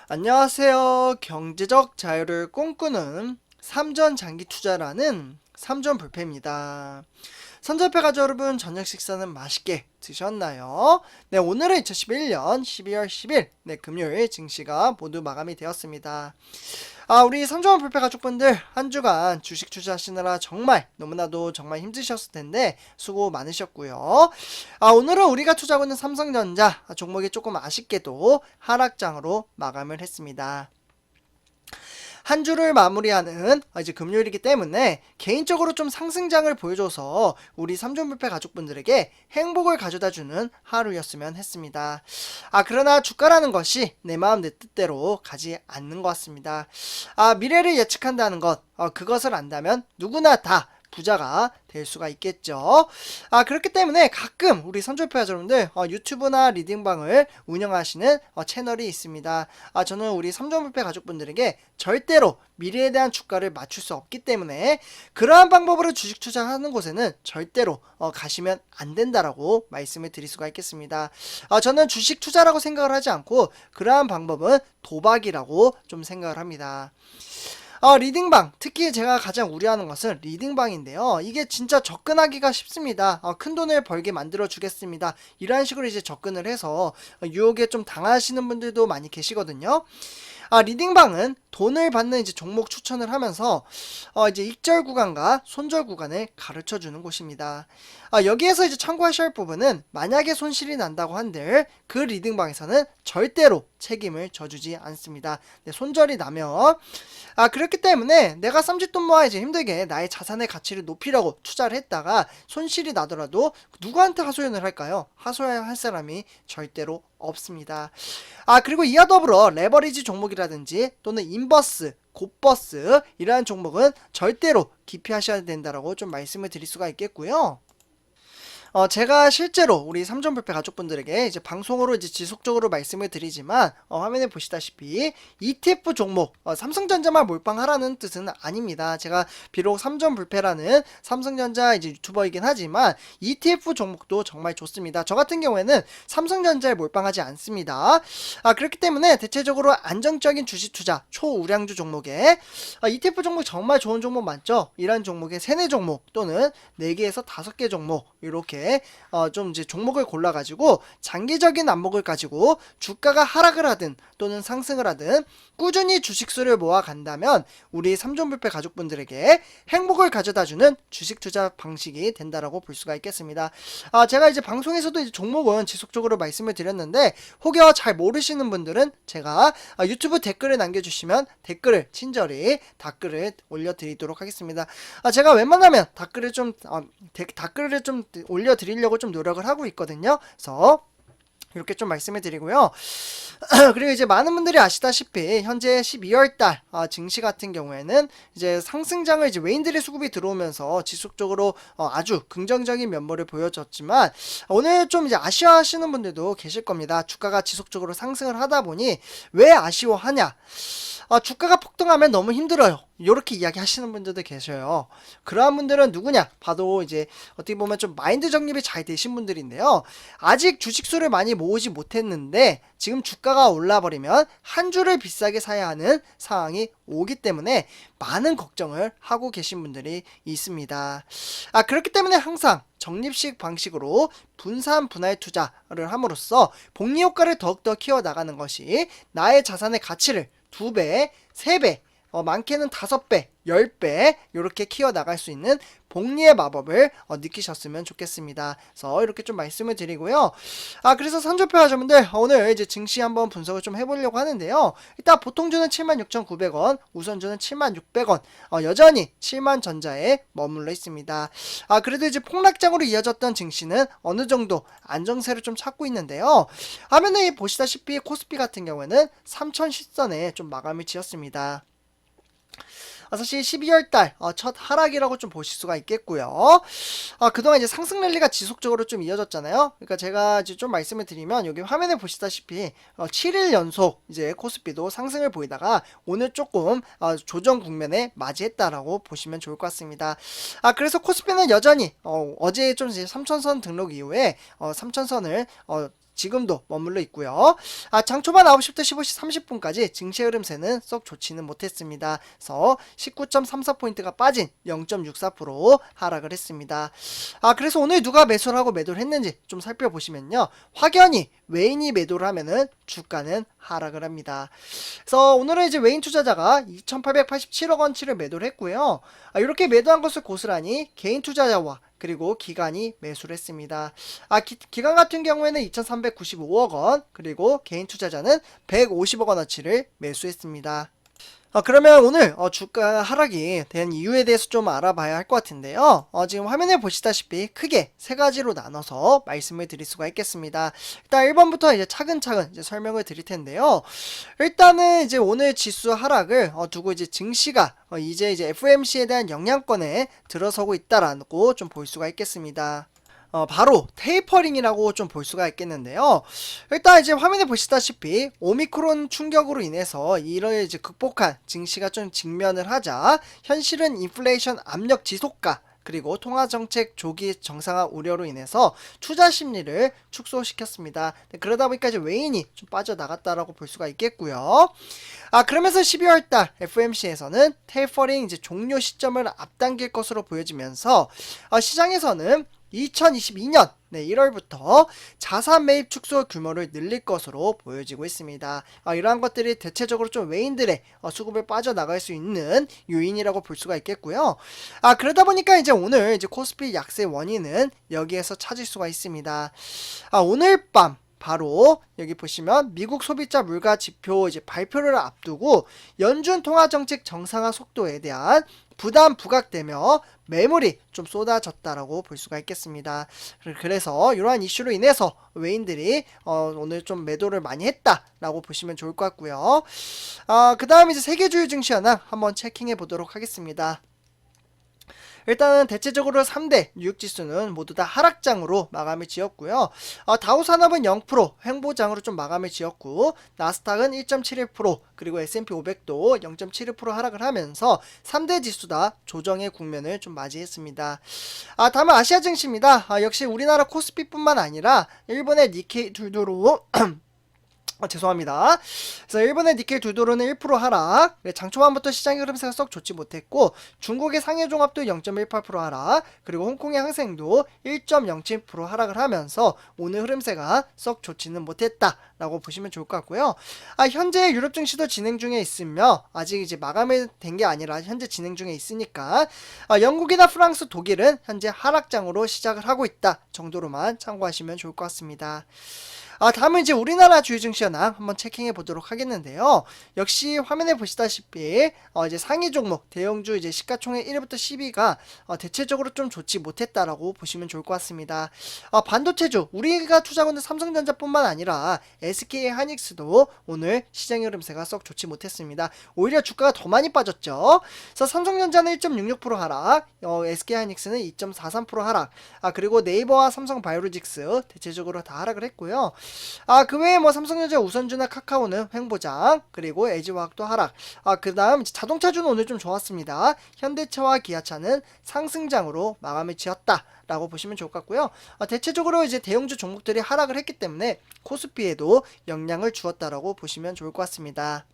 안녕하세요. 경제적 자유를 꿈꾸는 삼전 장기 투자라는 삼전 불패입니다. 선전패 가족 여러분, 저녁 식사는 맛있게 드셨나요? 네, 오늘은 2011년 12월 10일, 금요일 증시가 모두 마감이 되었습니다. 우리 삼조원 불패 가족분들 한 주간 주식 투자하시느라 정말 너무나도 정말 힘드셨을 텐데 수고 많으셨고요. 오늘은 우리가 투자하고 있는 삼성전자 종목이 조금 아쉽게도 하락장으로 마감을 했습니다. 한 주를 마무리하는 이제 금요일이기 때문에 개인적으로 좀 상승장을 보여줘서 우리 삼존불패 가족분들에게 행복을 가져다주는 하루였으면 했습니다. 그러나 주가라는 것이 내 마음 내 뜻대로 가지 않는 것 같습니다. 미래를 예측한다는 것, 그것을 안다면 누구나 다 부자가 될 수가 있겠죠. 그렇기 때문에 가끔 우리 선조표 여러분들 유튜브나 리딩방을 운영하시는 채널이 있습니다. 저는 우리 삼존불패 가족분들에게 절대로 미래에 대한 주가를 맞출 수 없기 때문에 그러한 방법으로 주식 투자하는 곳에는 절대로 가시면 안 된다라고 말씀을 드릴 수가 있겠습니다. 저는 주식 투자라고 생각을 하지 않고 그러한 방법은 도박이라고 좀 생각을 합니다. 리딩방, 특히 제가 가장 우려하는 것은 리딩방인데요. 이게 진짜 접근하기가 쉽습니다. 큰 돈을 벌게 만들어 주겠습니다. 이런 식으로 이제 접근을 해서 유혹에 좀 당하시는 분들도 많이 계시거든요. 리딩방은 돈을 받는 이제 종목 추천을 하면서 이제 익절 구간과 손절 구간을 가르쳐 주는 곳입니다. 여기에서 이제 참고하셔야 할 부분은 만약에 손실이 난다고 한들 그 리딩방에서는 절대로 책임을 져주지 않습니다. 손절이 나면 그렇기 때문에 내가 쌈짓돈 모아 이제 힘들게 나의 자산의 가치를 높이려고 투자를 했다가 손실이 나더라도 누구한테 하소연을 할까요? 하소연할 사람이 절대로 없습니다. 그리고 이와 더불어 레버리지 종목이라든지 또는 인버스, 곱버스 이러한 종목은 절대로 기피하셔야 된다라고 좀 말씀을 드릴 수가 있겠고요. 제가 실제로 우리 삼전불패 가족분들에게 이제 방송으로 이제 지속적으로 말씀을 드리지만 화면에 보시다시피 ETF 종목 삼성전자만 몰빵하라는 뜻은 아닙니다. 제가 비록 삼전불패라는 삼성전자 이제 유튜버이긴 하지만 ETF 종목도 정말 좋습니다. 저 같은 경우에는 삼성전자에 몰빵하지 않습니다. 그렇기 때문에 대체적으로 안정적인 주식 투자 초우량주 종목에 ETF 종목 정말 좋은 종목 많죠. 이런 종목의 3-4 종목 또는 4개에서 5개 종목 이렇게 좀 이제 종목을 골라가지고 장기적인 안목을 가지고 주가가 하락을 하든 또는 상승을 하든 꾸준히 주식수를 모아간다면 우리 삼존불패 가족분들에게 행복을 가져다주는 주식 투자 방식이 된다라고 볼 수가 있겠습니다. 제가 이제 방송에서도 이제 종목은 지속적으로 말씀을 드렸는데 혹여 잘 모르시는 분들은 제가 유튜브 댓글을 남겨주시면 댓글을 친절히 댓글을 올려드리도록 하겠습니다. 제가 웬만하면 댓글을 좀 올려드리려고 좀 노력을 하고 있거든요. 그래서 이렇게 좀 말씀을 드리고요. 그리고 이제 많은 분들이 아시다시피 현재 12월달 증시 같은 경우에는 이제 상승장을 이제 외인들의 수급이 들어오면서 지속적으로 아주 긍정적인 면모를 보여줬지만 오늘 좀 이제 아쉬워하시는 분들도 계실 겁니다. 주가가 지속적으로 상승을 하다 보니 왜 아쉬워하냐? 주가가 폭등하면 너무 힘들어요. 이렇게 이야기 하시는 분들도 계셔요. 그러한 분들은 누구냐? 봐도 이제 어떻게 보면 좀 마인드 정립이 잘 되신 분들인데요. 아직 주식수를 많이 모으지 못했는데 지금 주가가 올라버리면 한 주를 비싸게 사야 하는 상황이 오기 때문에 많은 걱정을 하고 계신 분들이 있습니다. 그렇기 때문에 항상 적립식 방식으로 분산 분할 투자를 함으로써 복리 효과를 더욱더 키워나가는 것이 나의 자산의 가치를 2배, 3배, 많게는 5배, 10배 이렇게 키워나갈 수 있는 복리의 마법을 느끼셨으면 좋겠습니다. 그래서 이렇게 좀 말씀을 드리고요. 그래서 선조표 하자분들 오늘 이제 증시 한번 분석을 좀 해보려고 하는데요. 일단 보통주는 76,900원, 우선주는 76,600원, 여전히 7만 전자에 머물러 있습니다. 그래도 이제 폭락장으로 이어졌던 증시는 어느 정도 안정세를 좀 찾고 있는데요. 화면에 보시다시피 코스피 같은 경우에는 3,010선에 좀 마감을 지었습니다. 사실 12월달 첫 하락이라고 좀 보실 수가 있겠고요. 그동안 이제 상승 랠리가 지속적으로 좀 이어졌잖아요. 그러니까 제가 이제 좀 말씀을 드리면 여기 화면에 보시다시피 7일 연속 이제 코스피도 상승을 보이다가 오늘 조금 조정 국면에 맞이했다라고 보시면 좋을 것 같습니다. 그래서 코스피는 여전히 어제 좀 이제 3,000선 등록 이후에 3,000선을 지금도 머물러 있고요. 장 초반 9시부터 15시 30분까지 증시 흐름세는 썩 좋지는 못했습니다. 그래서 19.34포인트가 빠진 0.64% 하락을 했습니다. 그래서 오늘 누가 매수를 하고 매도를 했는지 좀 살펴보시면요. 확연히 외인이 매도를 하면은 주가는 하락을 합니다. 그래서 오늘은 이제 외인 투자자가 2,887억 원치를 매도를 했고요. 이렇게 매도한 것을 고스란히 개인 투자자와 그리고 기관이 매수를 했습니다. 기관 같은 경우에는 2,395억 원, 그리고 개인 투자자는 150억 원어치를 매수했습니다. 그러면 오늘 주가 하락이 된 이유에 대해서 좀 알아봐야 할 것 같은데요. 지금 화면에 보시다시피 크게 세 가지로 나눠서 말씀을 드릴 수가 있겠습니다. 일단 1번부터 이제 차근차근 이제 설명을 드릴 텐데요. 일단은 이제 오늘 지수 하락을 두고 이제 증시가 이제 FOMC에 대한 영향권에 들어서고 있다라고 좀 볼 수가 있겠습니다. 바로 테이퍼링이라고 좀 볼 수가 있겠는데요. 일단 이제 화면에 보시다시피 오미크론 충격으로 인해서 이를 이제 극복한 증시가 좀 직면을 하자 현실은 인플레이션 압력 지속과 그리고 통화정책 조기 정상화 우려로 인해서 투자 심리를 축소시켰습니다. 그러다 보니까 이제 외인이 좀 빠져나갔다라고 볼 수가 있겠고요. 그러면서 12월달 FOMC에서는 테이퍼링 이제 종료 시점을 앞당길 것으로 보여지면서 시장에서는 2022년 1월부터 자산 매입 축소 규모를 늘릴 것으로 보여지고 있습니다. 이러한 것들이 대체적으로 좀 외인들의 수급을 빠져나갈 수 있는 요인이라고 볼 수가 있겠고요. 그러다 보니까 이제 오늘 이제 코스피 약세 원인은 여기에서 찾을 수가 있습니다. 오늘 밤 바로 여기 보시면 미국 소비자 물가 지표 이제 발표를 앞두고 연준 통화 정책 정상화 속도에 대한 부담 부각되며 매물이 좀 쏟아졌다라고 볼 수가 있겠습니다. 그래서 이러한 이슈로 인해서 외인들이 오늘 좀 매도를 많이 했다라고 보시면 좋을 것 같고요. 그 다음 이제 세계주요 증시 현황 한번 체킹해 보도록 하겠습니다. 일단은 대체적으로 3대 뉴욕지수는 모두 다 하락장으로 마감을 지었고요. 다우산업은 0% 횡보장으로 좀 마감을 지었고 나스닥은 1.71% 그리고 S&P 500도 0.71% 하락을 하면서 3대 지수 다 조정의 국면을 좀 맞이했습니다. 다음은 아시아 증시입니다. 역시 우리나라 코스피뿐만 아니라 일본의 니케이 둘도로 죄송합니다. 그래서 일본의 니켈 두도로는 1% 하락, 장 초반부터 시장의 흐름세가 썩 좋지 못했고 중국의 상해종합도 0.18% 하락, 그리고 홍콩의 항생도 1.07% 하락을 하면서 오늘 흐름세가 썩 좋지는 못했다라고 보시면 좋을 것 같고요. 현재 유럽 증시도 진행 중에 있으며 아직 이제 마감이 된 게 아니라 현재 진행 중에 있으니까 영국이나 프랑스, 독일은 현재 하락장으로 시작을 하고 있다 정도로만 참고하시면 좋을 것 같습니다. 다음은 이제 우리나라 주요 증시 현황 한번 체킹해 보도록 하겠는데요. 역시 화면에 보시다시피 이제 상위 종목 대형주 이제 시가총액 1위부터 10위가 대체적으로 좀 좋지 못했다라고 보시면 좋을 것 같습니다. 반도체주 우리가 투자하고 있는 삼성전자뿐만 아니라 SK 하이닉스도 오늘 시장의 흐름세가 썩 좋지 못했습니다. 오히려 주가가 더 많이 빠졌죠. 그래서 삼성전자는 1.66% 하락, SK 하이닉스는 2.43% 하락, 그리고 네이버와 삼성바이오로직스 대체적으로 다 하락을 했고요. 그 외에 뭐 삼성전자, 우선주나 카카오는 횡보장, 그리고 LG화학도 하락. 그 다음 자동차주는 오늘 좀 좋았습니다. 현대차와 기아차는 상승장으로 마감을 지었다 라고 보시면 좋을 것 같고요. 대체적으로 이제 대형주 종목들이 하락을 했기 때문에 코스피에도 영향을 주었다라고 보시면 좋을 것 같습니다.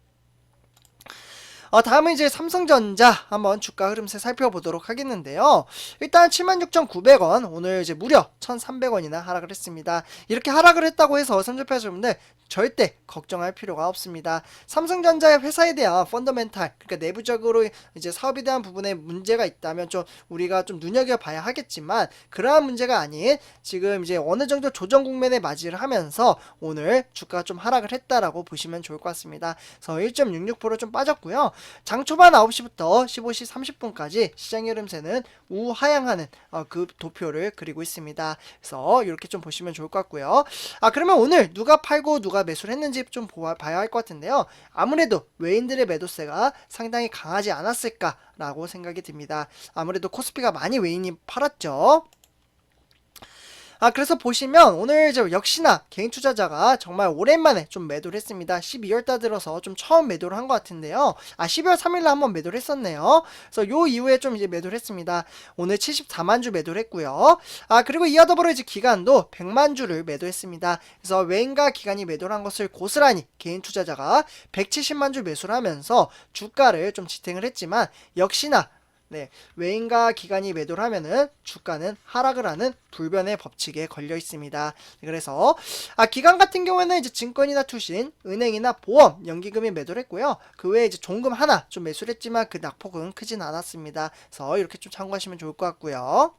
다음은 이제 삼성전자 한번 주가 흐름세 살펴보도록 하겠는데요. 일단 76,900원 오늘 이제 무려 1,300원이나 하락을 했습니다. 이렇게 하락을 했다고 해서 삼성전자분들 절대 걱정할 필요가 없습니다. 삼성전자의 회사에 대한 펀더멘탈, 그러니까 내부적으로 이제 사업에 대한 부분에 문제가 있다면 좀 우리가 좀 눈여겨봐야 하겠지만 그러한 문제가 아닌 지금 이제 어느 정도 조정 국면에 맞이를 하면서 오늘 주가가 좀 하락을 했다라고 보시면 좋을 것 같습니다. 그래서 1.66% 좀 빠졌고요. 장 초반 9시부터 15시 30분까지 시장의 흐름세는 우하향하는 그 도표를 그리고 있습니다. 그래서 이렇게 좀 보시면 좋을 것 같고요. 그러면 오늘 누가 팔고 누가 매수를 했는지 좀 봐야 할 것 같은데요. 아무래도 외인들의 매도세가 상당히 강하지 않았을까라고 생각이 듭니다. 아무래도 코스피가 많이 외인이 팔았죠. 그래서 보시면 오늘 이제 역시나 개인 투자자가 정말 오랜만에 좀 매도를 했습니다. 12월 달 들어서 좀 처음 매도를 한 것 같은데요. 12월 3일날 한번 매도를 했었네요. 그래서 요 이후에 좀 이제 매도를 했습니다. 오늘 74만 주 매도를 했고요. 그리고 이와 더불어 이제 기간도 100만 주를 매도했습니다. 그래서 외인과 기관이 매도를 한 것을 고스란히 개인 투자자가 170만 주 매수를 하면서 주가를 좀 지탱을 했지만 역시나 외인과 기관이 매도를 하면은 주가는 하락을 하는 불변의 법칙에 걸려 있습니다. 그래서 기관 같은 경우에는 이제 증권이나 투신, 은행이나 보험, 연기금이 매도를 했고요. 그 외에 이제 종금 하나 좀 매수를 했지만 그 낙폭은 크진 않았습니다. 그래서 이렇게 좀 참고하시면 좋을 것 같고요.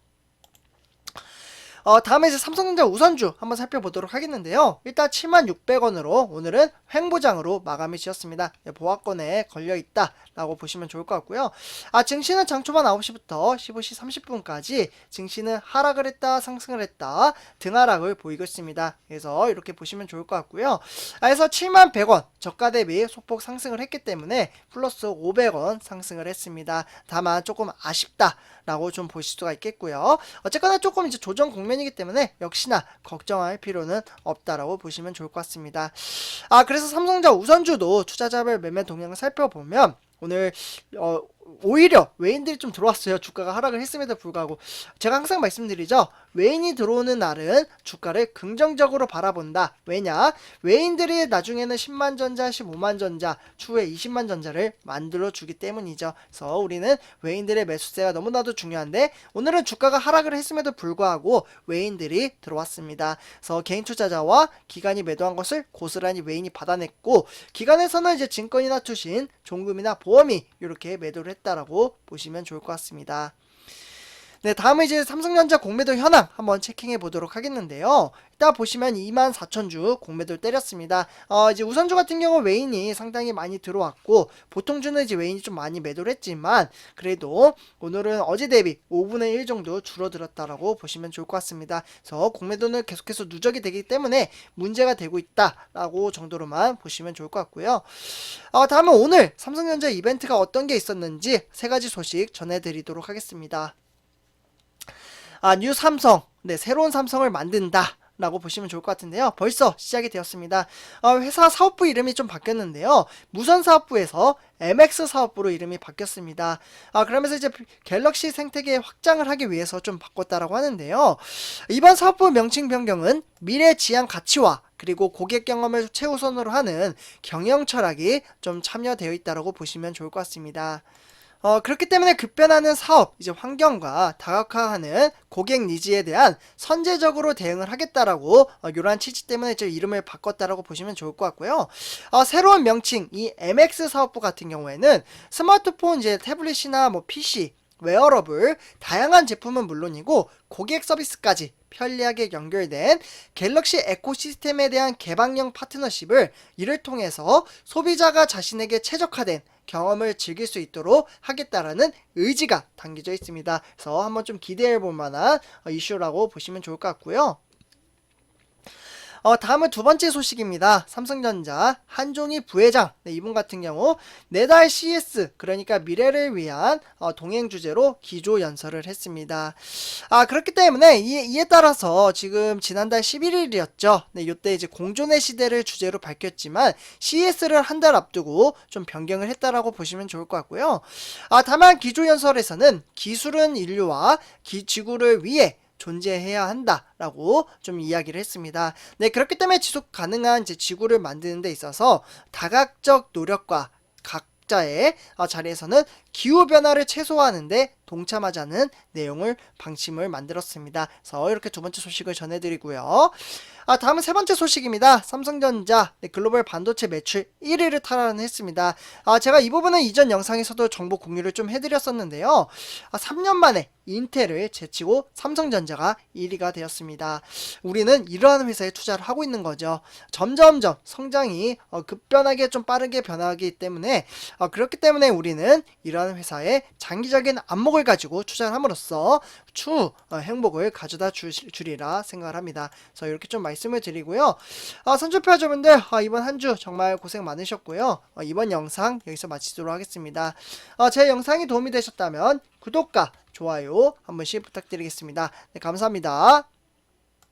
다음에 이제 삼성전자 우선주 한번 살펴보도록 하겠는데요. 일단 76,600원으로 오늘은 횡보장으로 마감이 지었습니다. 보합권에 걸려있다 라고 보시면 좋을 것 같고요. 증시는 장 초반 9시부터 15시 30분까지 증시는 하락을 했다 상승을 했다 등하락을 보이고 있습니다. 그래서 이렇게 보시면 좋을 것 같고요. 그래서 71,100원 저가 대비 소폭 상승을 했기 때문에 플러스 500원 상승을 했습니다. 다만 조금 아쉽다 라고 좀 보실 수가 있겠고요. 어쨌거나 조금 이제 조정 국면이기 때문에 역시나 걱정할 필요는 없다라고 보시면 좋을 것 같습니다. 그래서 삼성전자 우선주도 투자자별 매매 동향을 살펴보면 오늘 오히려 외인들이 좀 들어왔어요. 주가가 하락을 했음에도 불구하고 제가 항상 말씀드리죠. 외인이 들어오는 날은 주가를 긍정적으로 바라본다. 왜냐? 외인들이 나중에는 10만 전자, 15만 전자, 추후에 20만 전자를 만들어 주기 때문이죠. 그래서 우리는 외인들의 매수세가 너무나도 중요한데 오늘은 주가가 하락을 했음에도 불구하고 외인들이 들어왔습니다. 그래서 개인 투자자와 기관이 매도한 것을 고스란히 외인이 받아냈고 기관에서는 이제 증권이나 투신, 종금이나 보험이 이렇게 매도를 했다라고 보시면 좋을 것 같습니다. 다음은 이제 삼성전자 공매도 현황 한번 체킹해 보도록 하겠는데요. 이따 보시면 24,000주 공매도를 때렸습니다. 이제 우선주 같은 경우 외인이 상당히 많이 들어왔고 보통주는 이제 외인이 좀 많이 매도를 했지만 그래도 오늘은 어제 대비 5분의 1 정도 줄어들었다라고 보시면 좋을 것 같습니다. 그래서 공매도는 계속해서 누적이 되기 때문에 문제가 되고 있다라고 정도로만 보시면 좋을 것 같고요. 다음은 오늘 삼성전자 이벤트가 어떤 게 있었는지 세 가지 소식 전해드리도록 하겠습니다. 뉴 삼성, 새로운 삼성을 만든다 라고 보시면 좋을 것 같은데요. 벌써 시작이 되었습니다. 회사 사업부 이름이 좀 바뀌었는데요. 무선사업부에서 MX 사업부로 이름이 바뀌었습니다. 그러면서 이제 갤럭시 생태계 확장을 하기 위해서 좀 바꿨다라고 하는데요. 이번 사업부 명칭 변경은 미래 지향 가치와 그리고 고객 경험을 최우선으로 하는 경영 철학이 좀 참여되어 있다라고 보시면 좋을 것 같습니다. 그렇기 때문에 급변하는 사업, 이제 환경과 다각화하는 고객 니즈에 대한 선제적으로 대응을 하겠다라고 이러한 취지 때문에 이제 이름을 바꿨다라고 보시면 좋을 것 같고요. 새로운 명칭, 이 MX 사업부 같은 경우에는 스마트폰, 이제 태블릿이나 뭐 PC, 웨어러블, 다양한 제품은 물론이고 고객 서비스까지 편리하게 연결된 갤럭시 에코시스템에 대한 개방형 파트너십을 이를 통해서 소비자가 자신에게 최적화된 경험을 즐길 수 있도록 하겠다라는 의지가 담겨져 있습니다. 그래서 한번 좀 기대해 볼 만한 이슈라고 보시면 좋을 것 같고요. 다음은 두 번째 소식입니다. 삼성전자 한종희 부회장, 이분 같은 경우 내달 CS, 그러니까 미래를 위한 동행 주제로 기조 연설을 했습니다. 그렇기 때문에 이에 따라서 지금 지난달 11일이었죠. 이때 이제 공존의 시대를 주제로 밝혔지만 CS를 한 달 앞두고 좀 변경을 했다라고 보시면 좋을 것 같고요. 다만 기조 연설에서는 기술은 인류와 지구를 위해 존재해야 한다라고 좀 이야기를 했습니다. 그렇기 때문에 지속 가능한 이제 지구를 만드는 데 있어서 다각적 노력과 각자의 자리에서는 기후변화를 최소화하는데 동참하자는 내용을 방침을 만들었습니다. 그래서 이렇게 두 번째 소식을 전해드리고요. 다음은 세 번째 소식입니다. 삼성전자 글로벌 반도체 매출 1위를 탈환했습니다. 제가 이 부분은 이전 영상에서도 정보 공유를 좀 해드렸었는데요. 3년 만에 인텔을 제치고 삼성전자가 1위가 되었습니다. 우리는 이러한 회사에 투자를 하고 있는 거죠. 점점점 성장이 급변하게 좀 빠르게 변하기 때문에 그렇기 때문에 우리는 이러한 회사의 장기적인 안목을 가지고 투자를 함으로써 추후 행복을 가져다 주리라 생각을 합니다. 그래서 이렇게 좀 말씀을 드리고요. 선주표자분들 이번 한 주 정말 고생 많으셨고요. 이번 영상 여기서 마치도록 하겠습니다. 제 영상이 도움이 되셨다면 구독과 좋아요 한 번씩 부탁드리겠습니다. 감사합니다.